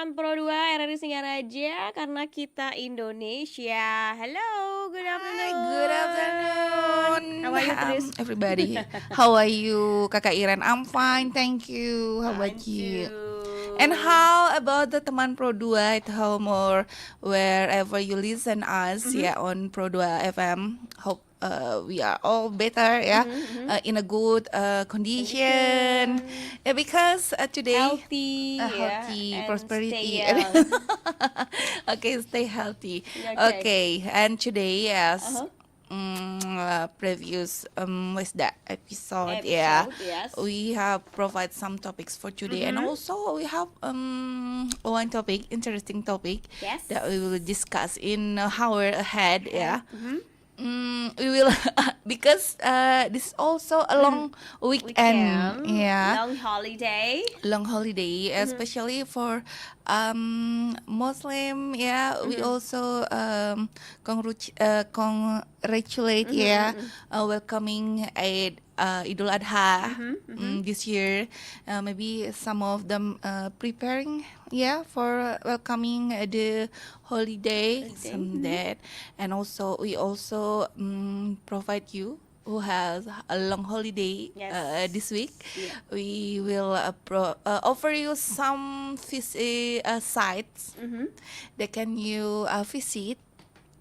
Pro 2 RRI Singaraja karena kita Indonesia. Hello, good Hi, good afternoon. afternoon. How are you, Tris? Everybody. How are you, Kakak Iren? I'm fine, thank you. How Fine about you? too. And how about the teman Pro 2 at home or wherever you listen us on Pro 2 FM? Hope we are all better in a good condition. Yeah, because today Healthy, healthy, and stay prosperity. young. Okay, stay healthy. Okay. Okay, and today Uh-huh. previous what's that episode? Episode, yes. We have provide some topics for today, and also we have one topic, interesting topic Yes. that we will discuss in an hour ahead. We will because this is also a long weekend. Long holiday. Long holiday, especially for Muslim. We also congratulate welcoming Idul Adha this year. Maybe some of them preparing for welcoming the holiday, some that, and also we also provide you who has a long holiday Yes. this week. Yeah. We will offer you some sites that can you visit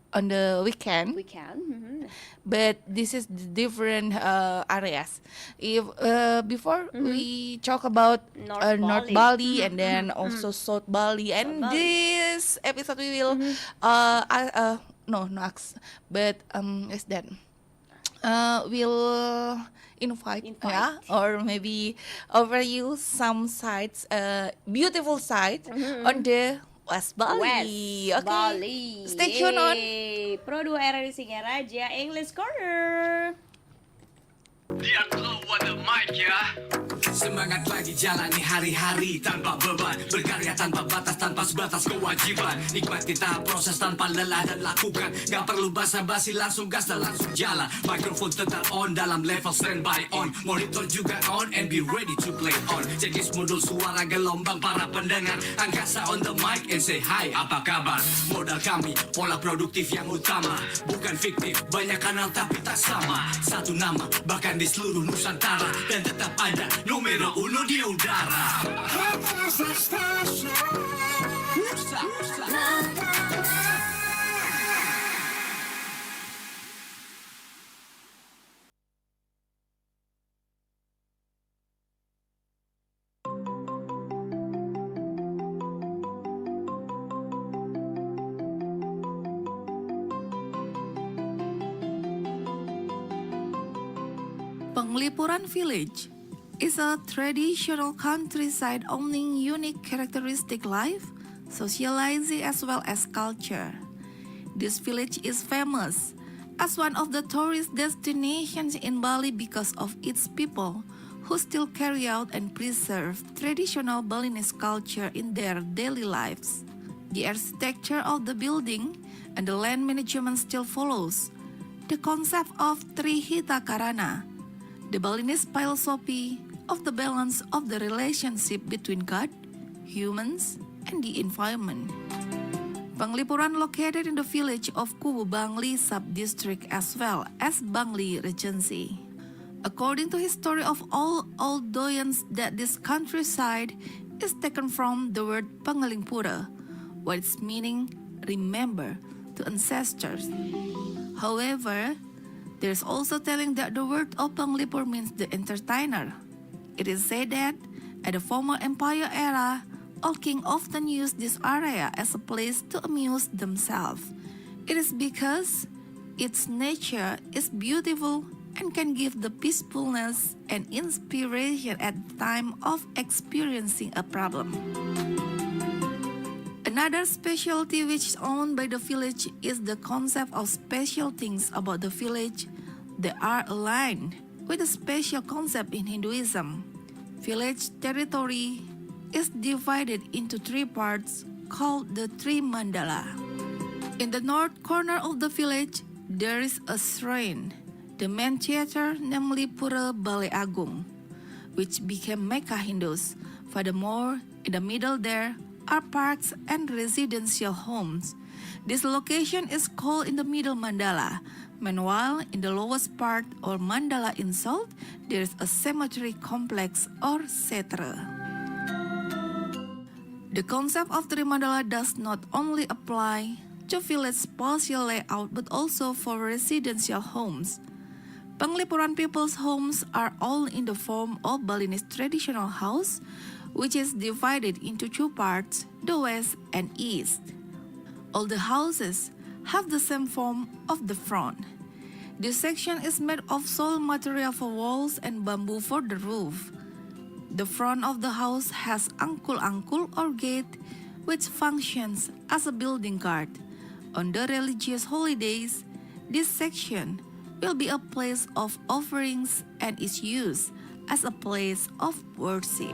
on the weekend. We can. But this is the different areas. If before we talk about North North Bali and then also South Bali, and Bali. this episode we will no next, but is that we'll invite. Or maybe offer you some sites, beautiful sites on the West Bali. West Bali. Stay tuned on Pro 2 RRI Singaraja English Corner. Dia blow on the mic ya. Semangat lagi jalani hari-hari tanpa beban, berkarya tanpa batas, tanpa sebatas kewajiban. Nikmati tahap proses tanpa lelah dan lakukan. Gak perlu basa-basi, langsung gas dan langsung jalan. Mikrofon tetap on dalam level standby on. Monitor juga on and be ready to play on. Cekis modul suara gelombang para pendengar. Angkasa on the mic and say hi, apa kabar? Modal kami, pola produktif yang utama. Bukan fiktif, banyak kanal tapi tak sama. Satu nama, bahkan di seluruh Nusantara. Dan tetap ada numero uno di udara. Penglipuran Village is a traditional countryside owning unique characteristic life, socializing as well as culture. This village is famous as one of the tourist destinations in Bali because of its people who still carry out and preserve traditional Balinese culture in their daily lives. The architecture of the building and the land management still follows the concept of Trihita Karana, the Balinese philosophy of the balance of the relationship between God, humans, and the environment. Penglipuran located in the village of Kubu Bangli sub-district as well as Bangli Regency. According to history of all old doyens that this countryside is taken from the word Penglipura, what its meaning remember to ancestors. However, there's also telling that the word of Penglipur means the entertainer. It is said that at the former empire era, all kings often used this area as a place to amuse themselves. It is because its nature is beautiful and can give the peacefulness and inspiration at the time of experiencing a problem. Another specialty which is owned by the village is the concept of special things about the village that are aligned with a special concept in Hinduism. Village territory is divided into three parts called the Trimandala. In the north corner of the village, there is a shrine, the main theater, namely Pura Balai Agung, which became Mecca Hindus. Furthermore, in the middle there are parks and residential homes. This location is called in the middle mandala. Meanwhile, in the lowest part or mandala in south, there is a cemetery complex or setra. The concept of Trimandala does not only apply to village spatial layout but also for residential homes. Penglipuran people's homes are all in the form of Balinese traditional house, which is divided into two parts, the west and east. All the houses have the same form of the front. This section is made of soil material for walls and bamboo for the roof. The front of the house has angkul-angkul or gate, which functions as a building guard. On the religious holidays, this section will be a place of offerings and is used as a place of worship.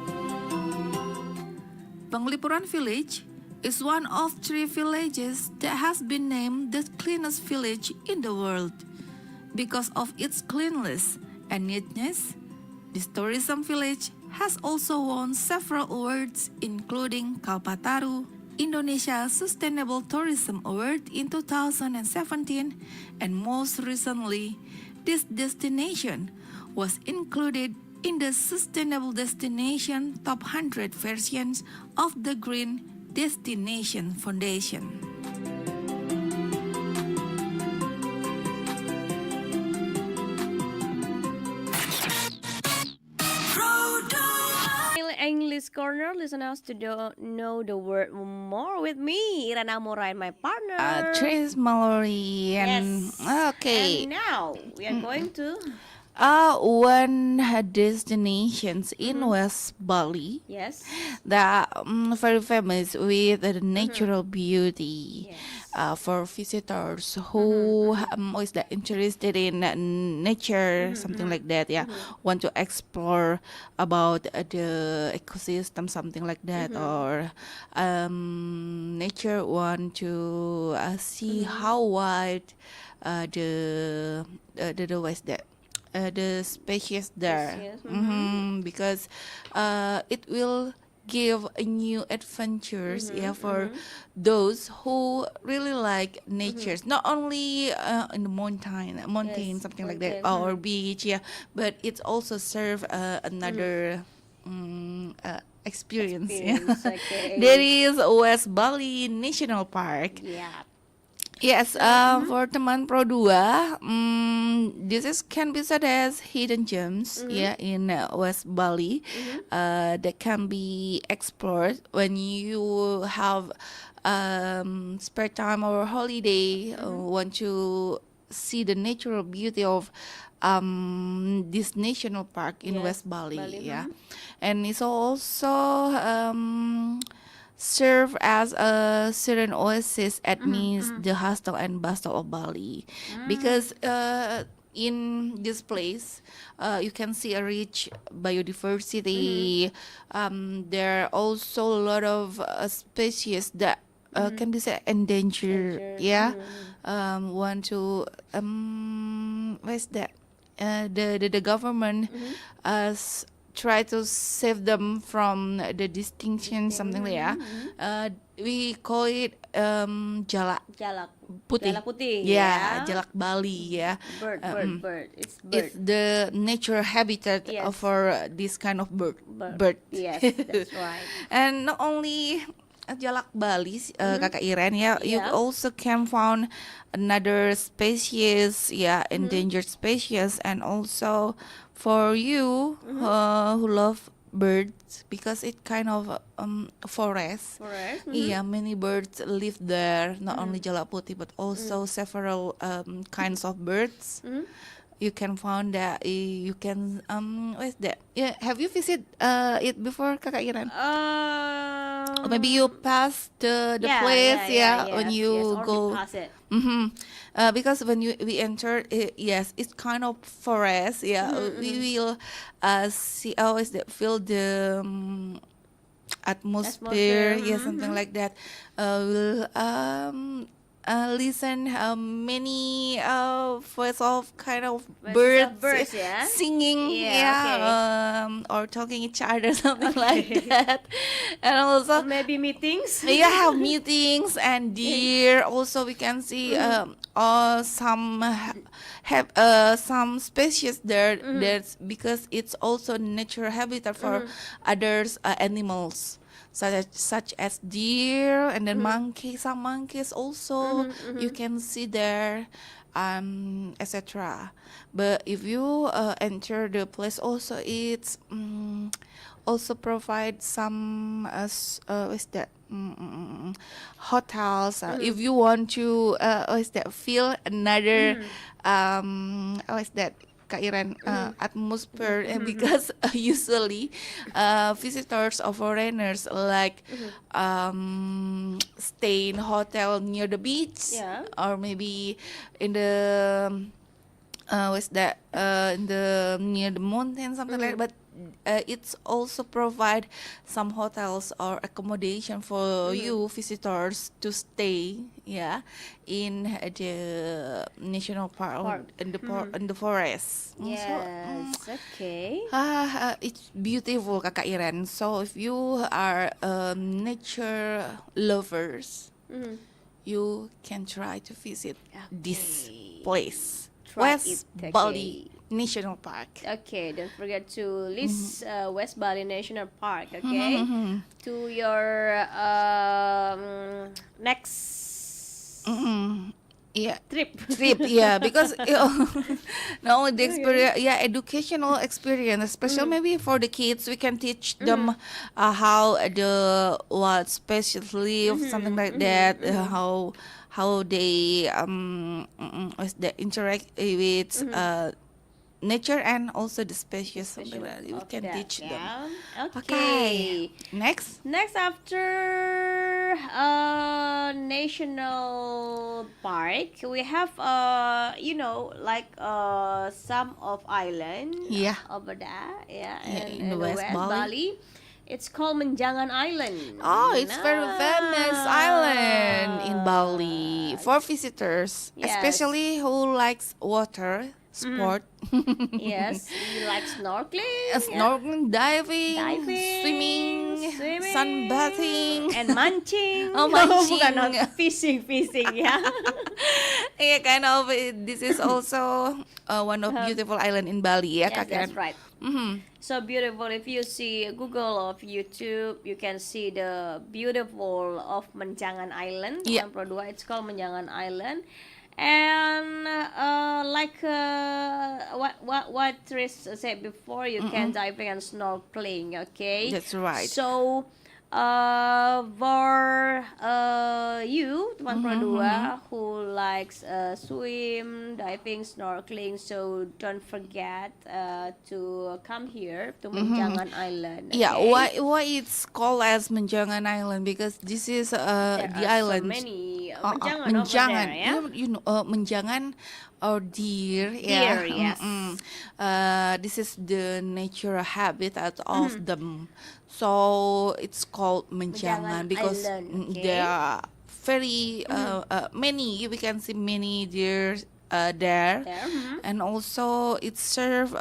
Penglipuran village is one of 3 villages that has been named the cleanest village in the world. Because of its cleanliness and neatness, this tourism village has also won several awards including Kalpataru, Indonesia Sustainable Tourism Award in 2017, and most recently, this destination was included in the Sustainable Destination Top 100 versions of the Green Destination Foundation. English Corner, listeners to know the word more with me, Irana Mora, and my partner. Trace Mallory and Yes. okay. And now we are going to One destinations in West Bali yes. that very famous with the natural beauty. Yes. For visitors who is that interested in nature, something like that, want to explore about the ecosystem, something like that, or nature want to see how wide the was that. The species there, Species, because it will give a new adventures for those who really like nature, not only in the mountain, Yes, something like that, mountain, or beach, but it's also serve another experience. Experience, okay. There is West Bali National Park. Yeah. Yes, for teman Pro 2, this is can be said as hidden gems, in West Bali, that can be explored when you have spare time or holiday, want to see the natural beauty of this national park in Yes, West Bali, Bali, and it's also serve as a serene oasis amidst the hustle and bustle of Bali, because in this place you can see a rich biodiversity. There are also a lot of species that can be said endangered. Want to what's that? The government try to save them from the distinction, something like that. We call it jalak Jalak putih. Jalak putih. Jalak Bali. Bird. It's bird. It's the natural habitat Yes. for this kind of bird. Yes, that's right. And not only Jalak Bali, Kakak Iren, you Yeah. also can found another species, endangered species, and also for you who love birds, because it kind of forest. Forest. Many birds live there, not only Jalak Putih but also several kinds of birds. You can find that you can what's that? Yeah, have you visited it before, Kakak Iren? Or maybe you pass the place, when you yes, go. or pass it. Because when we enter, yes, it's kind of forest. We will see always that feel the atmosphere, Atmosphere, something like that. Will listen many voice of kind of Voices of birds, birds, yeah? singing, Yeah, or talking each other, something like Okay. that. And also, Or maybe meetings. yeah, have meetings and deer. Also, we can see some have some species there. That's because it's also natural habitat for others animals. Such as deer and then monkey, some monkeys also you can see there, etc. But if you enter the place, also it's also provide some what's that hotels. If you want to what's that feel another what's that Kak Iren, atmosphere, and because usually visitors or foreigners like stay in hotel near the beach, Yeah. or maybe in the what's that in the near the mountain, something like that. But it's also provide some hotels or accommodation for you visitors to stay, yeah, in the national park, or Park. in the forest. Yes. Okay. It's beautiful, Kakak Iren. So if you are nature lovers, Mhm. you can try to visit this Okay. place, Try West it, Bali okay. National Park. Okay, don't forget to list West Bali National Park, okay? To your next Yeah, trip. yeah, because not only the experience, yeah, educational experience, especially maybe for the kids, we can teach them how the what species live, something like that, how they interact with nature and also the species, something like that. We Of can that, teach them. yeah. Okay, next. Next, after national park, we have like some of island Yeah. over there, yeah, Yeah, and in the West Bali. It's called Menjangan Island. Oh, it's very famous island in Bali for visitors, Yes. especially who likes water sport, Yes, you like snorkeling, snorkeling, diving, diving, swimming, swimming, sunbathing, and mancing. Oh, No, mancing. bukan, not fishing, yeah. yeah, kind of. This is also one of beautiful island in Bali, ya, Yes, Kak that's Ren? right. So beautiful. If you see Google or YouTube, you can see the beautiful of Menjangan Island. Yeah. Kepulauan Produa, it's called Menjangan Island. And what Tris said before, you can diving and snorkeling. Okay, That's right. So for you, Teman Produa, who likes swim, diving, snorkeling, so don't forget to come here to Menjangan Island. Yeah, Okay? why it's called as Menjangan Island, because this is There the are island. so many Menjangan over Menjangan, there, yeah? you know, menjangan or deer, Deer, yeah. yes. This is the natural habitat of them, so it's called Menjangan menjangan because Island, okay. there are very many. We can see many deer there, There, and also it serve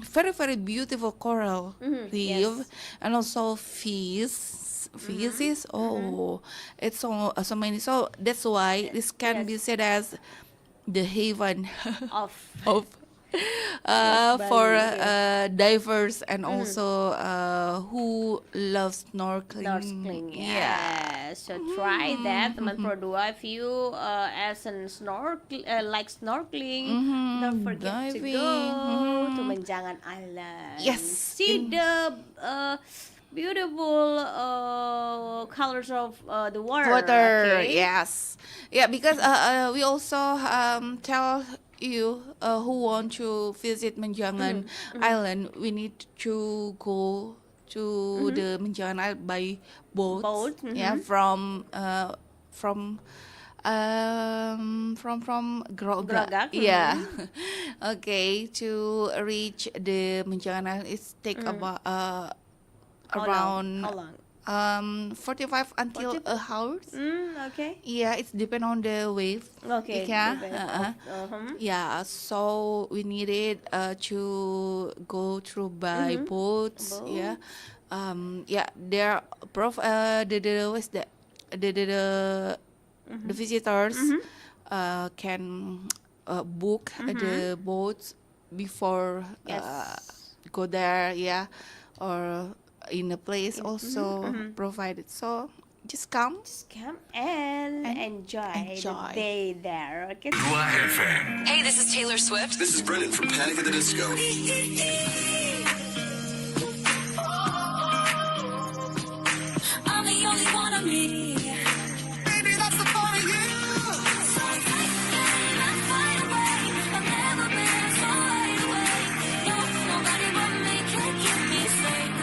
very very beautiful coral reef, yes. and also fish. Feces, it's so many. So that's why this can be Yes. said as the haven Of of for Bali, yes. divers and also who love snorkeling. snorkeling, Yeah. So try that, Teman Produa. If you as an like snorkeling, don't forget to diving, go to Menjangan Island. Yes, See the beautiful colors of the water. Water, okay? yes, yeah. Because we also tell you who want to visit Menjangan Island, we need to go to the Menjangan Island by boat. Boat, Yeah, from Grogak. Grogak, Yeah. Okay, to reach the Menjangan Island, it's take about How around long? 45 until 45? a hours. Okay. Yeah, it's depend on the wave. Okay. Yeah. Uh-huh. Yeah, so we needed to go through by boats. Yeah, yeah. There, what's that? The visitors can book the boats before Yes. go there. Yeah, or in a place also provided. So just come. Just come and enjoy the enjoy. day there. Okay. 2 FM. Hey, this is Taylor Swift. This is Brennan from Panic at the Disco. I'm the only one of me. Baby, that's the part of you. So I'm far away. I've never been so wide away. No, nobody but me can keep me safe.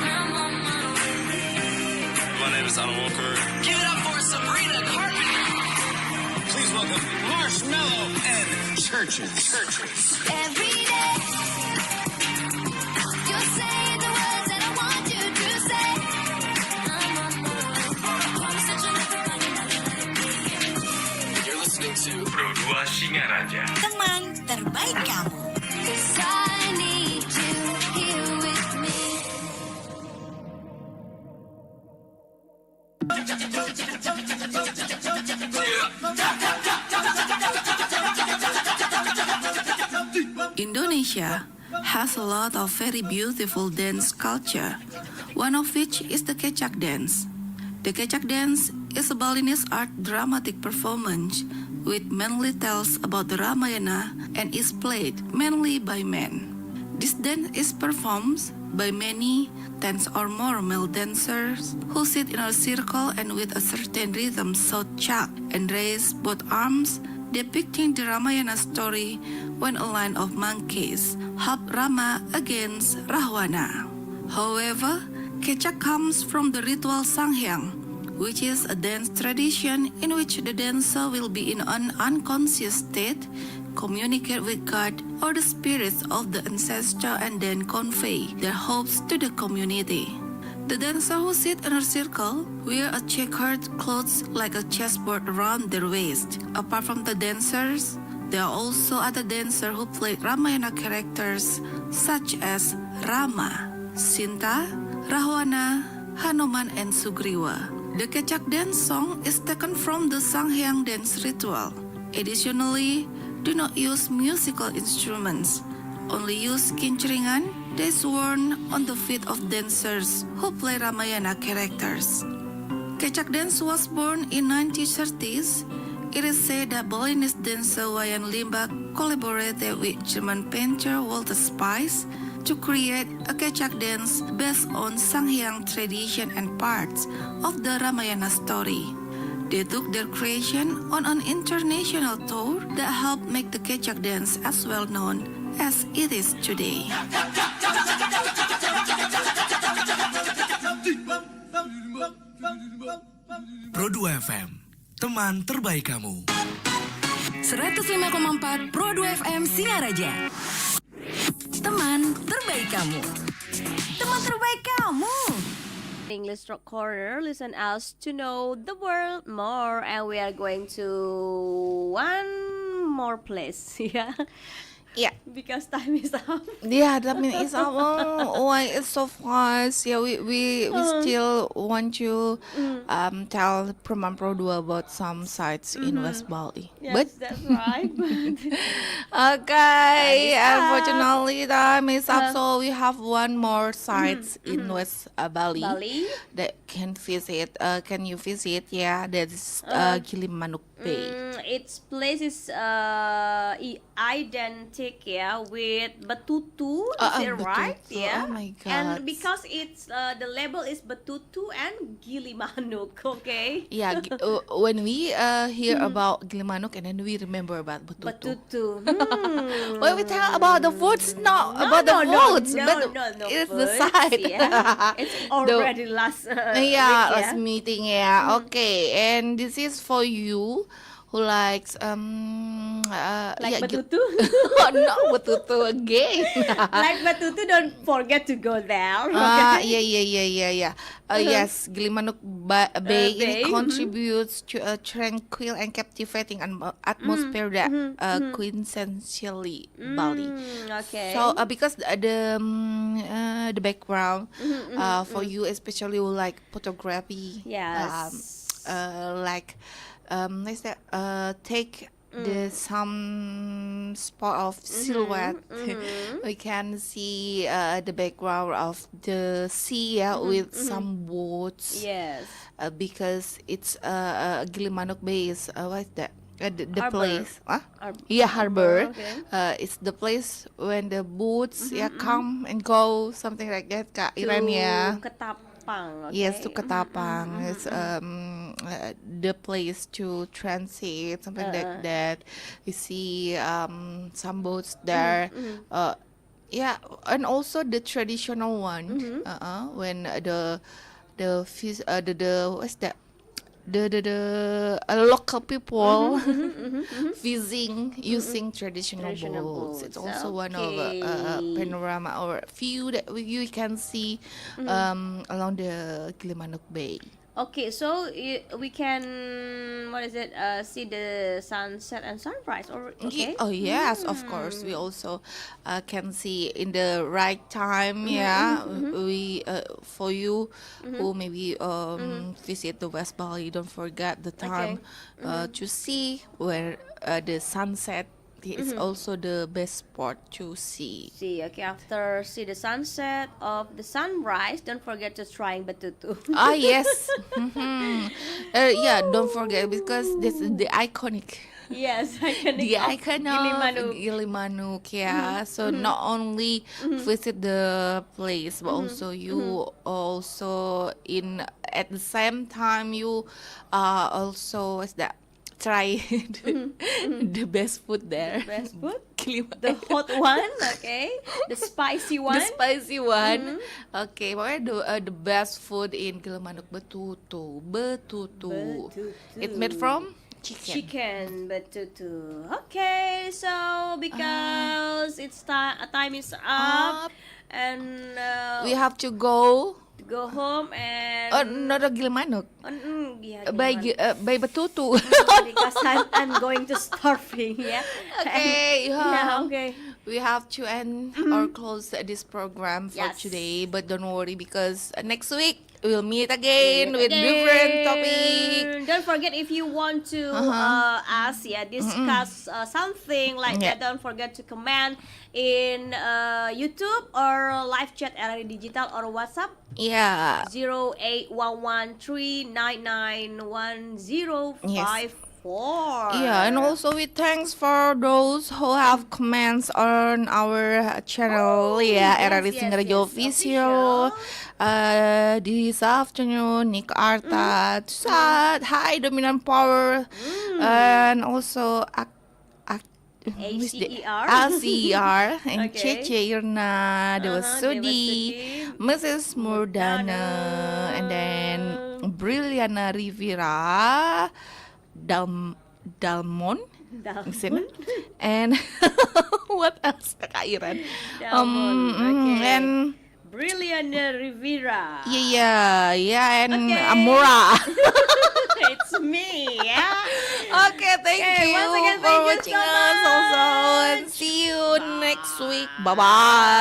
I'm on my way. My name is Alan Walker. Give it up for Sabrina Carpenter. Please welcome Marshmallow and Churches. Every day, you say the words that I want you to say. I'm on my way. I'm such a You're listening to Pro 2 Singaraja. teman terbaik kamu. 'Cause I need you here with me. Indonesia has a lot of very beautiful dance culture, one of which is the Kecak dance. The Kecak dance is a Balinese art dramatic performance which mainly tells about the Ramayana and is played mainly by men. This dance is performed by many 10 or more male dancers who sit in a circle and with a certain rhythm shout chak and raise both arms, depicting the Ramayana story when a line of monkeys help Rama against Rahwana. However, Kecak comes from the ritual Sanghyang, which is a dance tradition in which the dancer will be in an unconscious state, communicate with God or the spirits of the ancestor, and then convey their hopes to the community. The dancer who sit in a circle wear a checkered clothes like a chessboard around their waist. Apart from the dancers, there are also other dancers who play Ramayana characters such as Rama, Sinta, Rahwana, Hanuman, and Sugriwa. The Kecak dance song is taken from the Sanghyang dance ritual. Additionally, do not use musical instruments. Only use kincringan that's worn on the feet of dancers who play Ramayana characters. Kecak dance was born in 1930s. It is said that Balinese dancer Wayan Limbak collaborated with German painter Walter Spies to create a Kecak dance based on Sanghyang tradition and parts of the Ramayana story. They took their creation on an international tour that helped make the Kecak dance as well known as it is today. Pro 2 FM. Teman terbaik kamu. 105,4 Pro 2 FM Singaraja. Teman terbaik kamu. Teman terbaik kamu. English Rock Corner, listen us to know the world more, and we are going to one more place, yeah, Yeah. because time is up. Yeah, that means it's why it's so fast. Yeah, we still want to tell Perman Pro 2 about some sites in West Bali. Yes, that's right. Okay, Time is up. unfortunately time is up, so we have one more site in West Bali, Bali? that can visit. Can you visit? Yeah, that's Gilimanuk Bay. Its place is identical, yeah, with Betutu. Is it right? Betutu. Yeah. Oh my And God. because it's the label is Betutu and Gilimanuk, okay? Yeah, when we hear about Gilimanuk and then we remember about Betutu. Betutu. When we tell about the foods, not No, about the no, foods, no, but no, it's the foods, side. yeah. It's already last Yeah, week, last meeting, yeah. Okay, and this is for you who likes Like yeah, Batutu. oh no, Batutu again. Like Batutu, don't forget to go there. Yeah. Yes, Gilimanuk Bay Bay, ini contributes to a tranquil and captivating atmosphere that quintessentially Bali. Okay. So because the background for you, especially who like photography, Yes. like let's say take some spot of silhouette. We can see the background of the sea with some boats. Yes. Because it's Gilimanuk Bay is what is that? The Harbor. place, Harbor. yeah, harbor. Okay. It's the place when the boats come and go, something like that, Kak Iran ya. To Ketapang. Okay. Yes, to Ketapang. It's the place to transit, something like that. You see some boats there. Yeah, and also the traditional one. When the fish, the what's that? The local people fishing using traditional boats. It's also one of panorama or view that you can see along the Gilimanuk Bay. Okay, so we can see the sunset and sunrise, or okay? Oh yes, of course. We also can see in the right time. We for you who maybe visit the West Bali, don't forget the time to see where the sunset is also the best spot to see. Okay, after see the sunset of the sunrise, don't forget to trying Batutu. Yes. Yeah, don't forget because this is the iconic. Yes, iconic. The of icon Gilimanuk. of Gilimanuk, yeah. So not only visit the place, but also you also at the same time you also what's that? Try the best food there. Best food? Gilimanuk. The hot one, okay? The spicy one. The spicy one. Okay, pokoknya the best food in Gilimanuk Betutu. Betutu. It's made from Chicken Batutu. Okay, so because it's time is up, and we have to go. go home and Not a Gilimanuk. yeah, By Betutu. because I'm going to starving, yeah. Okay, Yeah, okay. we have to end or close this program for Yes. today. But don't worry because next week we'll meet again with different topic. Don't forget if you want to discuss something like Yeah. that. Don't forget to comment in YouTube or live chat RRI Digital or WhatsApp Yeah. 0811399105. Yeah, and also we thanks for those who have comments on our channel, RRI Singaraja Official. This afternoon, Nick Arta, Hi Dominant Power, and also ACER. ACER and Okay. Cece Irna, Dewasudi, Mrs. Murdana, and then Brilliana Rivera, Dalmon, and what else, Kak Iran? Dalmon, okay. And Brilliant Rivera. yeah, and Okay. Amora. It's me, yeah. Okay, thank Okay, you once again, for thank you watching so us also, and much. see you next week. Bye bye.